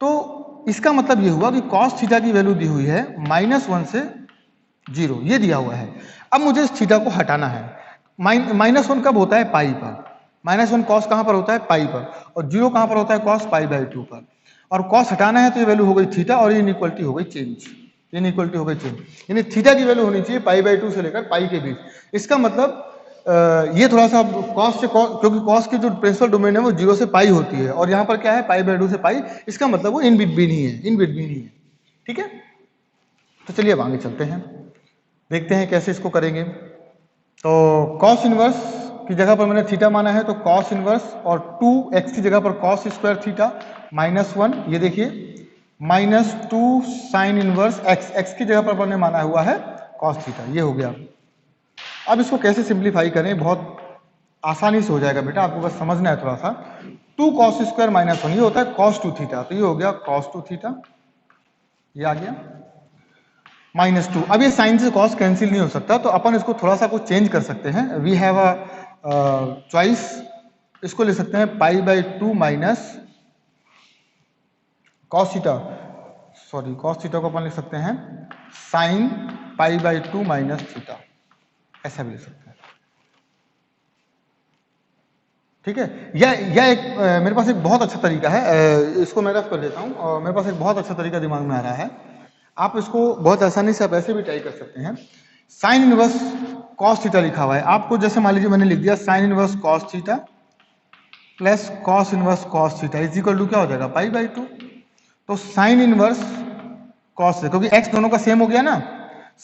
Speaker 1: तो इसका मतलब ये हुआ कि cos थीटा की वैल्यू दी हुई है -1 से 0, ये दिया हुआ है। अब मुझे इस थीटा को हटाना है। -1 कब होता है, पाई पर, -1 cos कहां पर होता है, पाई पर, और 0 कहां पर होता है, cos पाई बाई 2 पर, और cos हटाना है तो ये वैल्यू हो गई थीटा, और ये इनइक्वालिटी हो गई चेंज, इनइक्वालिटी हो गई चेंज, यानी थीटा की वैल्यू होनी चाहिए पाई बाई 2 से लेकर पाई के बीच। इसका मतलब ये थोड़ा सा cos से cos, क्योंकि cos की जो प्रिंसिपल डोमेन है वो 0 से पाई होती है, और यहाँ पर क्या है, पाई बाई 2 से पाई, इसका मतलब वो इन बिटवीन ही है, ठीक है। तो चलिए अब आगे चलते हैं, देखते हैं कैसे इसको करेंगे। तो cos इनवर्स की जगह पर मैंने थीटा माना है, तो cos इनवर्स, और 2x की जगह पर cos स्क्वायर थीटा -1, ये देखिए minus 2 sine inverse x, x की जगह पर अपन ने माना हुआ है कॉस थीटा, ये हो गया। अब इसको कैसे सिंप्लीफाई करें, बहुत आसानी से हो जाएगा बेटा, आपको बस समझना है थोड़ा सा। 2 कॉस स्क्वायर माइनस 1 ये होता है कॉस 2 थीटा, तो ये हो गया कॉस 2 थीटा, ये आ गया माइनस 2। अब ये साइन से कॉस कैंसिल नहीं हो सकता, तो अपन इसको थोड़ा सा कुछ चेंज कर सकते हैं। वी हैव अ चॉइस, इसको ले सकते हैं पाई by 2 minus cos theta, sorry cos theta को अपन लिख सकते हैं sine pi by 2 minus theta, ऐसा भी लिख सकते हैं। ठीक है, यह एक मेरे पास एक बहुत अच्छा तरीका है, इसको मैं रफ कर देता हूं, और मेरे पास एक बहुत अच्छा तरीका दिमाग में आ रहा है। आप इसको बहुत आसानी से आप ऐसे भी ट्राई कर सकते हैं। साइन इनवर्स कॉस थीटा लिखा हुआ है, आपको जैसे मान लीजिए मैंने लिख दिया sine inverse cos theta plus cos inverse cos theta is equal to क्या हो जाएगा पाई बाई 2। तो साइन इनवर्स कॉस, क्योंकि एक्स दोनों का सेम हो गया ना,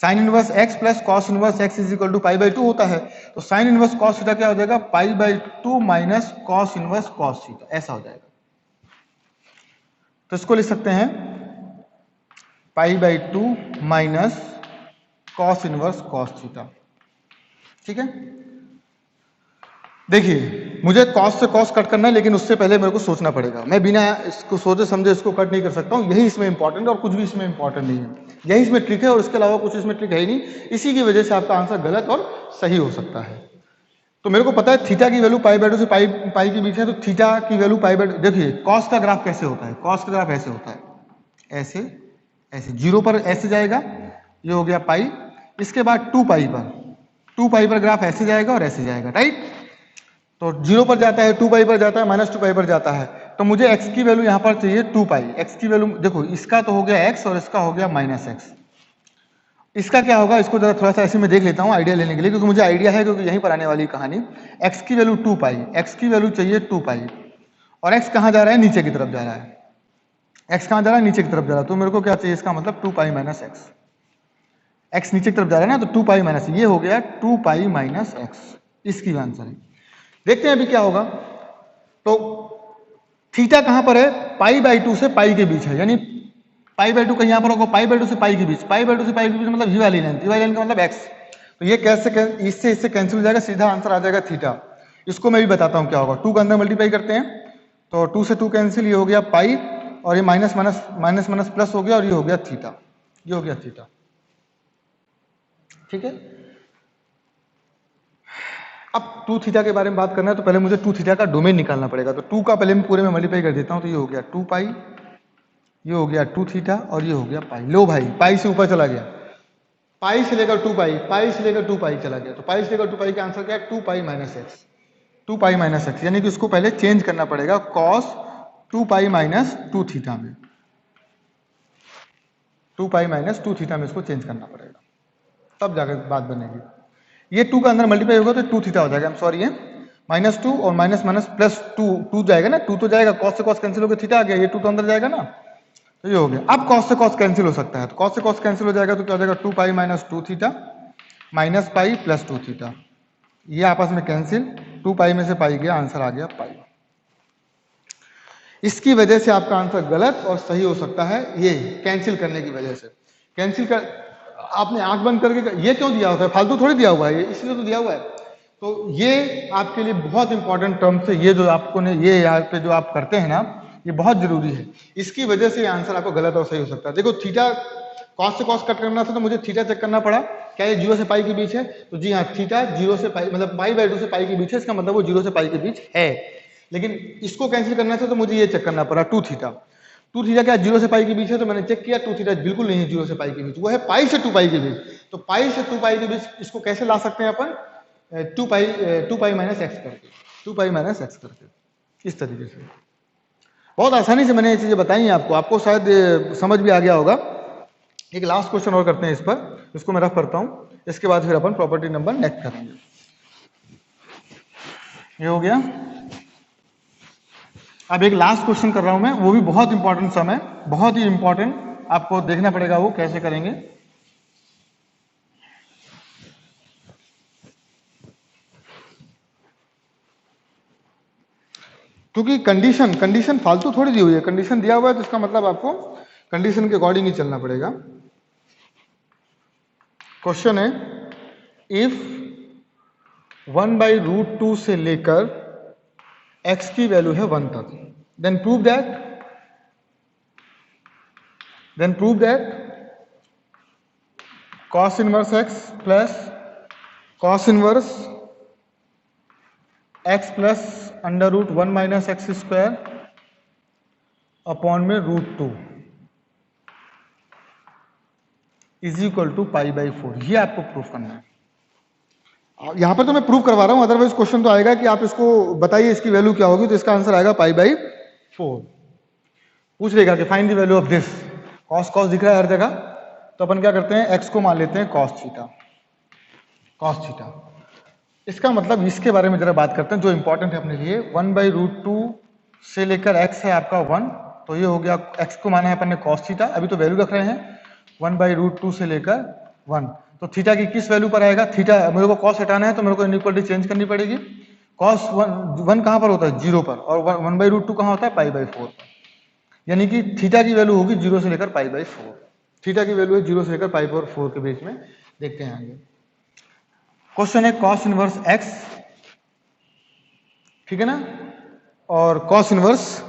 Speaker 1: sine inverse x plus cos inverse x is equal to pi by 2 होता है, तो साइन इनवर्स कॉस थीटा क्या हो जाएगा pi by 2 minus cos inverse cos theta, ऐसा हो जाएगा। तो इसको लिख सकते हैं पाई by 2 minus cos inverse cos theta. ठीक है, देखिए मुझे कॉस से कॉस कट करना है, लेकिन उससे पहले मेरे को सोचना पड़ेगा, मैं बिना इसको सोचे समझे इसको कट नहीं कर सकता हूं, यही इसमें इंपॉर्टेंट है और कुछ भी इसमें इंपॉर्टेंट नहीं है, यही इसमें ट्रिक है और इसके अलावा कुछ इसमें ट्रिक है ही नहीं। इसी की वजह से आपका आंसर गलत और सही हो सकता है। तो मेरे को पता है थीटा की वैल्यू पाई बाई 2 से पाई पाई के बीच है, तो थीटा की वैल्यू पाई बाई, देखिए कॉस का ग्राफ कैसे होता है, कॉस का ग्राफ ऐसे होता है, ऐसे ऐसे जीरो पर ऐसे जाएगा, ये हो गया पाई, इसके बाद 2 पाई पर ग्राफ ऐसे जाएगा और ऐसे जाएगा, राइट। तो जीरो पर जाता है, 2 पाई पर जाता है, माइनस 2 पाई पर जाता है, तो मुझे x की वैल्यू यहां पर चाहिए 2 पाई। x की वैल्यू देखो, इसका तो हो गया x और इसका हो गया माइनस एक्स, इसका क्या होगा, इसको जरा थोड़ा सा ऐसे में देख लेता हूं आइडिया लेने के लिए, क्योंकि मुझे आइडिया है, क्योंकि यहीं पर आने वाली कहानी। x की वैल्यू 2 पाई, x की वैल्यू चाहिए 2 पाई, और x कहां जा रहा है, नीचे की तरफ जा रहा है, x कहां जा रहा है, नीचे की तरफ जा रहा है, तो मेरे को क्या चाहिए, इसका मतलब 2 पाई माइनस एक्स, x नीचे की तरफ जा रहा है ना, तो 2 पाई माइनस, ये हो गया 2 पाई माइनस एक्स, इसकी आंसर है। देखते हैं अभी क्या होगा। तो थीटा कहां पर है, पाई बाई 2 से पाई के बीच है, यानी पाई बाई 2 कहीं यहां पर होगा, पाई बाई 2 से पाई के बीच, पाई बाई 2 से पाई के बीच मतलब ये वाली लेंथ, ये वाली लेंथ का मतलब x। तो ये कैसे इससे इससे कैंसिल हो जाएगा, सीधा आंसर आ जाएगा थीटा। इसको मैं भी बताता हूं क्या होगा, 2 का अंदर मल्टीप्लाई करते हैं, तो 2 से 2 कैंसिल, ये हो गया पाई, और ये minus minus minus minus plus हो गया, और ये हो गया थीटा, ये हो गया थीटा। ठीक है, अब 2 थीटा के बारे में बात करना है, तो पहले मुझे 2 थीटा का डोमेन निकालना पड़ेगा, तो 2 का पहले मैं पूरे में मल्टीप्लाई कर देता हूं, तो ये हो गया 2 पाई, ये हो गया 2 थीटा, और ये हो गया पाई। लो भाई, पाई से ऊपर चला गया, पाई से लेकर 2 पाई, पाई से लेकर 2 पाई चला गया, तो पाई से लेकर 2 पाई का आंसर क्या है, 2 pi minus x, 2 pi minus x, यानी कि उसको पहले चेंज करना पड़ेगा कॉस 2 पाई माइनस 2 थीटा में, 2 पाई माइनस 2 थीटा में इसको चेंज करना पड़ेगा, तब जाकर बात बनेगी। ये 2 का अंदर मल्टीप्लाई होगा तो 2 थीटा हो जाएगा, सॉरी है माइनस 2 और माइनस माइनस प्लस 2, 2 जाएगा ना, 2 तो जाएगा, कॉस से कॉस कैंसिल होकर थीटा आ गया, ये 2 तो अंदर जाएगा ना, तो ये हो गया। अब कॉस से कॉस कैंसिल हो सकता है, तो कॉस से कॉस कैंसिल हो जाएगा, तो क्या हो जाएगा 2 pi minus 2 theta minus pi plus 2 theta, ये आपस में कैंसिल, 2 पाई में से पाई गया, आंसर आ गया पाई। इसकी वजह से आपका आंसर गलत और सही हो सकता है, ये कैंसिल करने की वजह से। कैंसिल कर, आपने आंख बंद करके, ये क्यों दिया हुआ है, फालतू थोड़ी दिया हुआ है, ये इसलिए तो दिया हुआ है। तो ये आपके लिए बहुत इंपॉर्टेंट टर्म से, ये जो आपको ने ये यहाँ पे जो आप करते हैं ना, ये बहुत जरूरी है, इसकी वजह से ये आंसर आपको गलत और सही हो सकता है। देखो थीटा कॉस से कॉस कट करना था, तो मुझे थीटा चेक करना पड़ा, क्या ये 0 से पाई के बीच है, तो जी हाँ, थीटा 0 से पाई मतलब पाई बाई 2 से पाई के बीच है, इसका मतलब वो 0 से पाई के बीच है। लेकिन इसको कैंसिल करना था, तो मुझे ये चेक करना पड़ा 2 थीटा, 2 थीटा क्या 0 से पाई के बीच है, तो मैंने चेक किया 2 थीटा बिल्कुल नहीं है 0 से पाई के बीच, वो है पाई से 2 पाई के बीच। तो पाई से 2 पाई के बीच इसको कैसे ला सकते हैं अपन, 2 पाई माइनस एक्स करके, 2 पाई माइनस एक्स करके, इस तरीके से। बहुत आसानी से मैंने ये चीजें बताई हैं आपको, आपको शायद समझ भी आ गया होगा। एक लास्ट क्वेश्चन और करते हैं इस पर, इसको मैं रफ करता हूं, इसके बाद फिर अपन प्रॉपर्टी नंबर नेक्स्ट करेंगे। ये हो गया। अब एक लास्ट क्वेश्चन कर रहा हूं मैं, वो भी बहुत इंपॉर्टेंट सम है, बहुत ही इंपॉर्टेंट, आपको देखना पड़ेगा वो कैसे करेंगे। क्योंकि कंडीशन फालतू थोड़ी दी हुई है, कंडीशन दिया हुआ है तो इसका मतलब आपको कंडीशन के अकॉर्डिंग ही चलना पड़ेगा। क्वेश्चन है इफ 1/√2 से लेकर x की वैल्यू है 1 तक, then prove that cos inverse x plus cos inverse x plus √1 minus x square upon में √2 इज इक्वल टू π/4। ये आपको प्रूफ करना है। यहां पर तो मैं प्रूफ करवा रहा हूं, अदरवाइज क्वेश्चन तो आएगा कि आप इसको बताइए इसकी वैल्यू क्या होगी, तो इसका आंसर आएगा π/4। पूछ लेगा कि find the value of this. cos दिख रहा है हर जगह, तो अपन क्या करते हैं x को मान लेते हैं cos थीटा। इसका मतलब इसके बारे में जरा बात करते हैं जो इंपॉर्टेंट है अपने लिए। 1/√2 से लेकर x है आपका 1, तो ये हो गया x को माना है अपन ने cos थीटा, अभी तो वैल्यू रख रहे हैं 1/√2 से लेकर 1, तो थीटा की किस वैल्यू पर आएगा? थीटा मेरे को cos हटाना है तो मेरे को इनइक्वालिटी चेंज करनी पड़ेगी। cos 1 कहां पर होता है? 0 पर, और 1/√2 कहां होता है? π/4 पर, यानी कि थीटा की वैल्यू होगी 0 से लेकर π/4। थीटा की वैल्यू है 0 से लेकर π/4 के बीच में। देखते हैं आगे क्वेश्चन है cos इनवर्स x, ठीक है ना, और cos इनवर्स,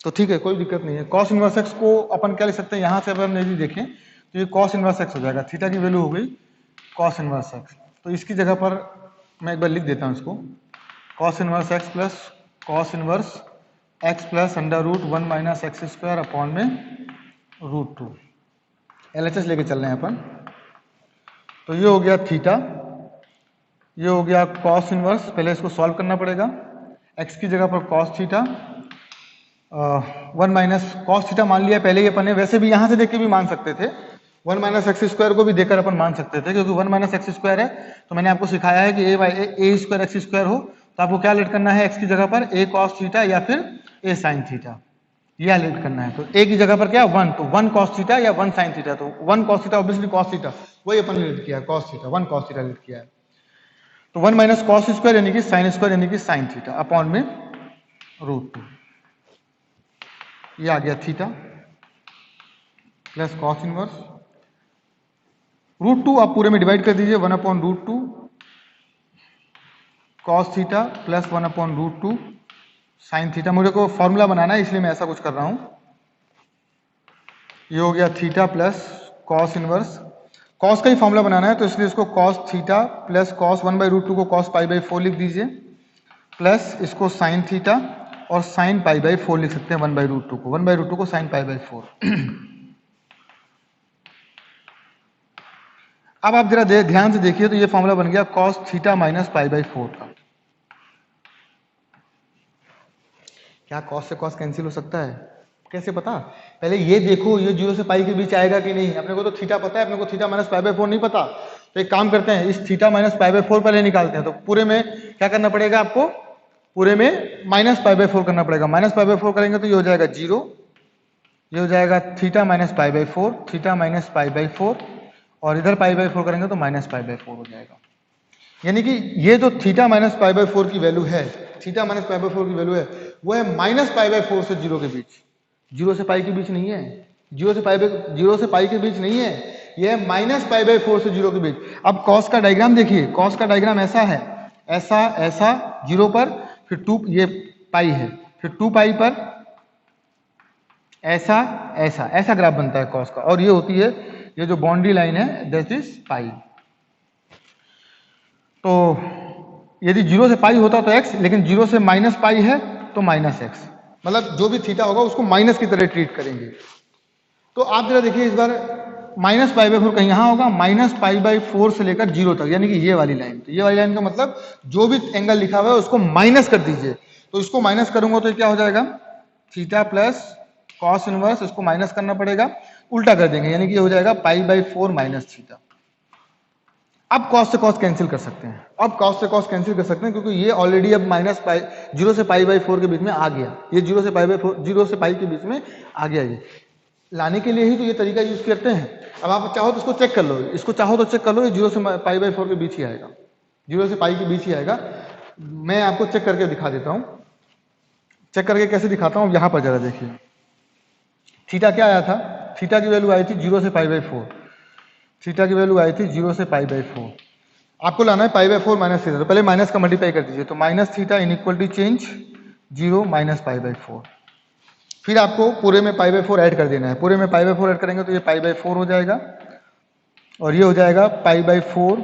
Speaker 1: तो ठीक है कोई दिक्कत नहीं है। cos इनवर्स x को अपन क्या लिख सकते हैं, यहां से अगर यदि देखें तो ये cos इनवर्स x हो जाएगा। थीटा की वैल्यू हो गई cos इनवर्स x, तो इसकी जगह पर मैं एक बार लिख देता हूं इसको, cos inverse x plus cos inverse x plus √1 minus x square upon में √2। LHS लेके चल रहे हैं अपन, तो ये हो गया थीटा, ये हो गया cos इनवर्स, पहले इसको सॉल्व करना पड़ेगा। x की जगह पर cos theta 1 minus cos theta मान लिया पहले ही अपन ने, वैसे भी यहां से देख के भी मान सकते थे, 1 माइनस एक्स स्क्वायर को भी देखकर अपन मान सकते थे, क्योंकि 1 माइनस एक्स स्क्वायर है तो मैंने आपको सिखाया है कि a स्क्वायर एक्स स्क्वायर हो तो आपको क्या लेट करना है, x की जगह पर a cos थीटा या फिर a sin थीटा, यह लेट करना है। तो a की जगह पर क्या 1, तो 1 cos थीटा या 1 sin थीटा, तो 1 cos theta obviously cos theta, वही अपन ने लेट किया है cos theta, 1 cos theta late किया है। तो 1 माइनस cos स्क्वायर यानी कि sin स्क्वायर यानी कि sin थीटा अपॉन में √2, ये आ गया थीटा प्लस cos इनवर्स √2 आप पूरे में डिवाइड कर दीजिए, 1/√2 cos theta plus 1/√2 sin theta. मुझे को फॉर्मूला बनाना है इसलिए मैं ऐसा कुछ कर रहा हूं। ये हो गया theta plus cos inverse, cos का ही फॉर्मूला बनाना है तो इसलिए इसको cos थीटा प्लस cos 1/√2 को cos π/4 लिख दीजिए, प्लस इसको sin थीटा और sin π/4 लिख सकते हैं 1/√2 को, 1/√2 को sin π/4। अब आप जरा ध्यान से देखिए तो ये फॉर्मूला बन गया cos थीटा माइनस π/4 का। क्या cos से cos कैंसिल हो सकता है? कैसे पता? पहले ये देखो ये 0 से पाई के बीच आएगा कि नहीं। अपने को तो थीटा पता है, अपने को थीटा माइनस π/4 नहीं पता, तो एक काम करते हैं इस थीटा माइनस π/4 पहले निकालते हैं। तो पूरे में क्या करना पड़ेगा आपको? पूरे में माइनस π/4 करना पड़ेगा। माइनस π/4 करेंगे तो ये हो जाएगा 0, ये हो जाएगा थीटा माइनस π/4, थीटा माइनस π/4, और इधर π/4 करेंगे तो माइनस π/4 हो जाएगा। यानी कि ये जो थीटा माइनस π/4 की वैल्यू है, थीटा माइनस π/4 की वैल्यू है वो है माइनस π/4 से 0 के बीच, 0 से पाई के बीच नहीं है, 0 से पाई के बीच नहीं है, ये है माइनस π/4 से 0 के बीच। अब cos का डायग्राम देखिए, cos का डायग्राम ऐसा है, ऐसा ऐसा 0 पर, फिर 2 ये पाई है, फिर 2 पाई पर ऐसा ऐसा ऐसा ग्राफ बनता है cos का, और ये होती है ये जो बाउंड्री लाइन है दैट इज पाई। तो यदि 0 से पाई होता तो x, लेकिन 0 से माइनस पाई है तो माइनस x, मतलब जो भी थीटा होगा उसको माइनस की तरह ट्रीट करेंगे। तो आप जरा देखिए इस बार माइनस π/4 कहीं यहां होगा, माइनस π/4 से लेकर 0 तक, यानी कि ये वाली लाइन। तो ये वाली लाइन का मतलब जो भी एंगल लिखा हुआ है उसको माइनस कर दीजिए। तो इसको माइनस करूंगा तो क्या हो जाएगा? थीटा प्लस cos इनवर्स, इसको माइनस करना पड़ेगा, उल्टा कर देंगे, यानी कि ये हो जाएगा π/4 माइनस थीटा। अब cos से cos कैंसिल कर सकते हैं, अब cos से cos कैंसिल कर सकते हैं, क्योंकि ये ऑलरेडी अब माइनस 0 से π/4 के बीच में आ गया, ये 0 से पाई के बीच में आ गया। ये लाने के लिए ही तो ये तरीका यूज करते हैं। अब आप चाहो तो इसको चेक कर लो, इसको चाहो तो चेक कर लो, ये 0 से π/4 के बीच ही आएगा, 0 से पाई के बीच ही आएगा। मैं आपको चेक करके दिखा देता हूं। चेक करके कैसे दिखाता हूं, यहां पर जरा देखिए, थीटा क्या आया था, थीटा की वैल्यू आई थी 0 से पाई बाई 4, थीटा की वैल्यू आई थी 0 से पाई बाई 4। आपको लाना है पाई बाई 4 माइनस थीटा, तो पहले माइनस का मल्टीप्लाई कर दीजिए, तो minus theta in equal to change 0 minus pi by 4। फिर आपको पूरे में पाई बाई 4 ऐड कर देना है, पूरे में पाई बाई 4 ऐड करेंगे तो ये पाई बाई 4 हो जाएगा, और ये हो जाएगा पाई बाई 4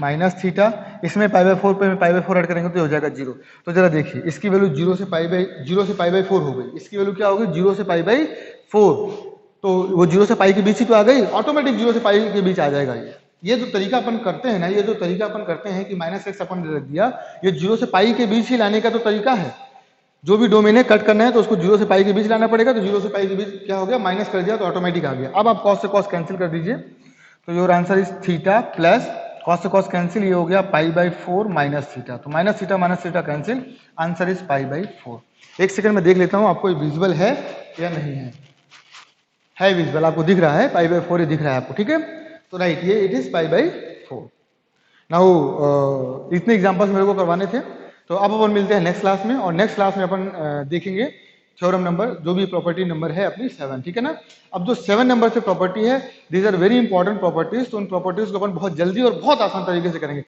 Speaker 1: माइनस थीटा, इसमें पाई बाई 4 पे पाई बाई 4 ऐड करेंगे तो ये हो जाएगा 0। तो जरा देखिए, इसकी वैल्यू 0 से पाई बाई 4 हो गई, इसकी वैल्यू क्या होगी 0 से पाई बाई 4, तो वो 0 से पाई के बीच ही तो आ गई, ऑटोमेटिक 0 से पाई के बीच आ जाएगा। ये जो तरीका अपन करते हैं ना, ये जो तरीका अपन करते हैं कि माइनस एक्स अपन रख दिया, ये 0 से पाई के बीच ही लाने का तो तरीका है। जो भी डोमेन है कट करना है तो उसको 0 से पाई के बीच लाना पड़ेगा, तो 0 से पाई के बीच क्या हो गया, माइनस कर दिया तो ऑटोमेटिक आ गया। अब आप कॉस से कॉस कैंसिल कर दीजिए, तो your answer is theta plus cos से कॉस कैंसिल, ये हो गया पाई बाई 4 माइनस थीटा, तो minus theta cancel, answer is pi by 4। एक सेकंड में देख लेता हूं आपको विजुअल है या नहीं है विजुअल, आपको दिख रहा है पाई बाई 4, ये दिख रहा है आपको, ठीक है। तो राइट, ये it is pi by 4। Now इतने एग्जांपल्स मेरे को करवाने थे, तो अब अपन मिलते हैं नेक्स्ट क्लास में, और नेक्स्ट क्लास में अपन देखेंगे थ्योरम नंबर, जो भी प्रॉपर्टी नंबर है अपनी 7, ठीक है ना। अब जो 7 नंबर से प्रॉपर्टी है, these are very important properties, तो उन प्रॉपर्टीज को अपन बहुत जल्दी और बहुत आसान तरीके से करेंगे।